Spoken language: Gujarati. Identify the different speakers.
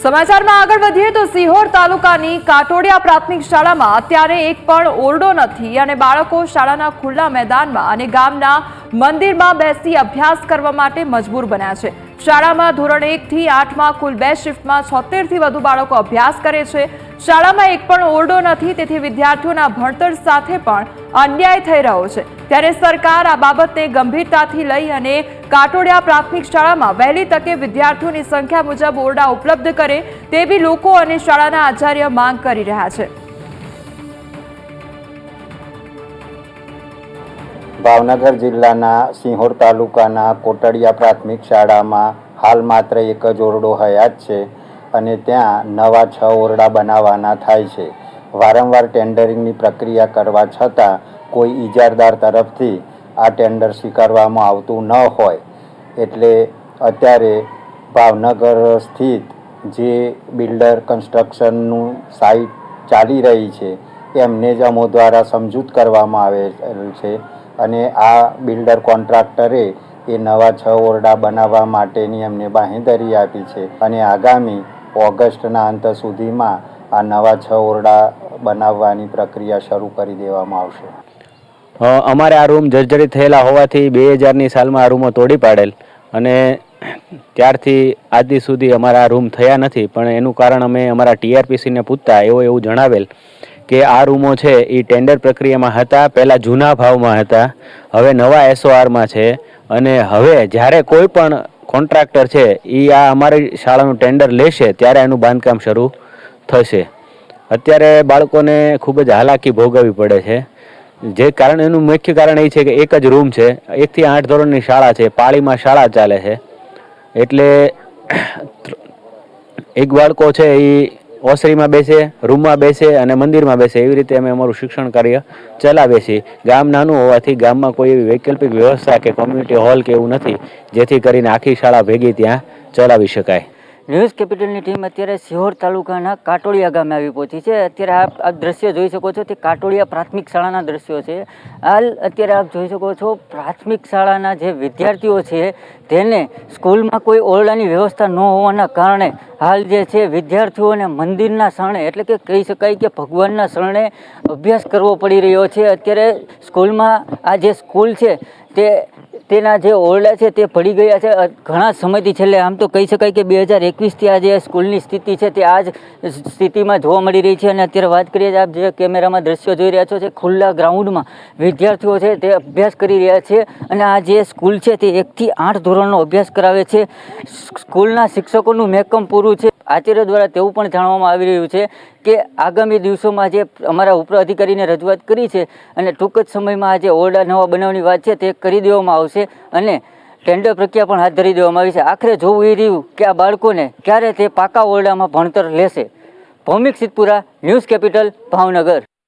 Speaker 1: સમાચારમાં આગળ વધીએ તો સિહોર તાલુકાની કાટોડિયા પ્રાથમિક શાળામાં અત્યારે એક પણ ઓરડો નથી અને બાળકો શાળાના ખુલ્લા મેદાનમાં અને ગામના મંદિરમાં બેસી અભ્યાસ કરવા માટે મજબૂર બન્યા છે। શાળામાં ધોરણ 1 થી 8 માં કુલ 2 શિફ્ટમાં 76 થી વધુ બાળકો અભ્યાસ કરે છે। શાળામાં એક પણ ઓરડો નથી, તેથી વિદ્યાર્થીઓના ભણતર સાથે પણ અન્યાય થઈ રહ્યો છે। ત્યારે સરકાર આ બાબતને ગંભીરતાથી લઈ અને કાટોડિયા પ્રાથમિક શાળામાં વહેલી તકે વિદ્યાર્થીઓની સંખ્યા મુજબ ઓરડા ઉપલબ્ધ કરે તેવી લોકો અને શાળાના આચાર્ય માંગ કરી રહ્યા છે।
Speaker 2: ભાવનગર જિલ્લાના સિહોર તાલુકાના કોટડિયા પ્રાથમિક શાળામાં હાલ માત્ર એક જ ઓરડો હયાત છે અને ત્યાં નવા 6 ઓરડા બનાવવાના થાય છે। વારંવાર ટેન્ડરિંગની પ્રક્રિયા કરવા છતાં કોઈ ઇજારદાર તરફથી આ ટેન્ડર સ્વીકારવામાં આવતું ન હોય એટલે અત્યારે ભાવનગર સ્થિત જે બિલ્ડર કન્સ્ટ્રક્શનનું સાઇટ ચાલી રહી છે એમને જ અમો દ્વારા સમજૂત કરવામાં આવેલ છે અને આ બિલ્ડર કોન્ટ્રાક્ટરે એ નવા 6 ઓરડા બનાવવા માટેની એમને બાંહેધરી આપી છે અને આગામી ઓગસ્ટના અંત સુધીમાં આ નવા 6 ઓરડા બનાવવાની પ્રક્રિયા શરૂ કરી દેવામાં આવશે।
Speaker 3: અમારે આ રૂમ જર્જરિત થયેલા હોવાથી 2000ની સાલમાં આ રૂમો તોડી પાડેલ અને ત્યારથી આજ સુધી અમારા આ રૂમ થયા નથી। પણ એનું કારણ અમે અમારા TRPCને પૂછતા એવું જણાવેલ કે આ રૂમો છે એ ટેન્ડર પ્રક્રિયામાં હતા, પહેલાં જૂના ભાવમાં હતા, હવે નવા SORમાં છે અને હવે જ્યારે કોઈ પણ કોન્ટ્રાક્ટર છે એ આ અમારી શાળાનું ટેન્ડર લેશે ત્યારે એનું બાંધકામ શરૂ થશે। અત્યારે બાળકોને ખૂબ જ હાલાકી ભોગવવી પડે છે, જે કારણ એનું મુખ્ય કારણ એ છે કે એક જ રૂમ છે, 1 થી 8 ધોરણની શાળા છે, પાળીમાં શાળા ચાલે છે એટલે એક બાળકો છે એ ઓસરીમાં બેસે, રૂમમાં બેસે અને મંદિરમાં બેસે, એવી રીતે અમે અમારું શિક્ષણ કાર્ય ચલાવીએ છીએ। ગામ નાનું હોવાથી ગામમાં કોઈ એવી વૈકલ્પિક વ્યવસ્થા કે કોમ્યુનિટી હોલ કે એવું નથી જેથી કરીને આખી શાળા ભેગી ત્યાં ચલાવી શકાય।
Speaker 4: ન્યૂઝ કેપિટલની ટીમ અત્યારે સિહોર તાલુકાના કાટોડિયા ગામે આવી પહોંચી છે। અત્યારે આપ દ્રશ્ય જોઈ શકો છો તે કાટોડિયા પ્રાથમિક શાળાના દ્રશ્યો છે। હાલ અત્યારે આપ જોઈ શકો છો પ્રાથમિક શાળાના જે વિદ્યાર્થીઓ છે તેને સ્કૂલમાં કોઈ ઓરડાની વ્યવસ્થા ન હોવાના કારણે હાલ જે છે વિદ્યાર્થીઓને મંદિરના શરણે એટલે કે કહી શકાય કે ભગવાનના શરણે અભ્યાસ કરવો પડી રહ્યો છે। અત્યારે સ્કૂલમાં આ જે સ્કૂલ છે તેના જે ઓરડા છે તે પડી ગયા છે ઘણા સમયથી। છેલ્લે આમ તો કહી શકાય કે 2021થી આ જે સ્કૂલની સ્થિતિ છે તે આ જ સ્થિતિમાં જોવા મળી રહી છે। અને અત્યારે વાત કરીએ આપ જે કેમેરામાં દ્રશ્યો જોઈ રહ્યા છો તે ખુલ્લા ગ્રાઉન્ડમાં વિદ્યાર્થીઓ છે તે અભ્યાસ કરી રહ્યા છે અને આ જે સ્કૂલ છે તે 1 થી 8 ધોરણનો અભ્યાસ કરાવે છે। સ્કૂલના શિક્ષકોનું મહેકમ પૂરું છે। આચાર્ય દ્વારા તેવું પણ જાણવામાં આવી રહ્યું છે કે આગામી દિવસોમાં જે અમારા ઉપરા અધિકારીને રજૂઆત કરી છે અને ટૂંક જ સમયમાં આ જે ઓરડા નવા બનાવવાની વાત છે તે કરી દેવામાં આવશે અને ટેન્ડર પ્રક્રિયા પણ હાથ ધરી દેવામાં આવી છે। આખરે જોવું એ રહ્યું કે આ બાળકોને ક્યારે તે પાકા ઓરડામાં ભણતર લેશે। ભૌમિક સિદ્ધપુરા, ન્યૂઝ કેપિટલ, ભાવનગર।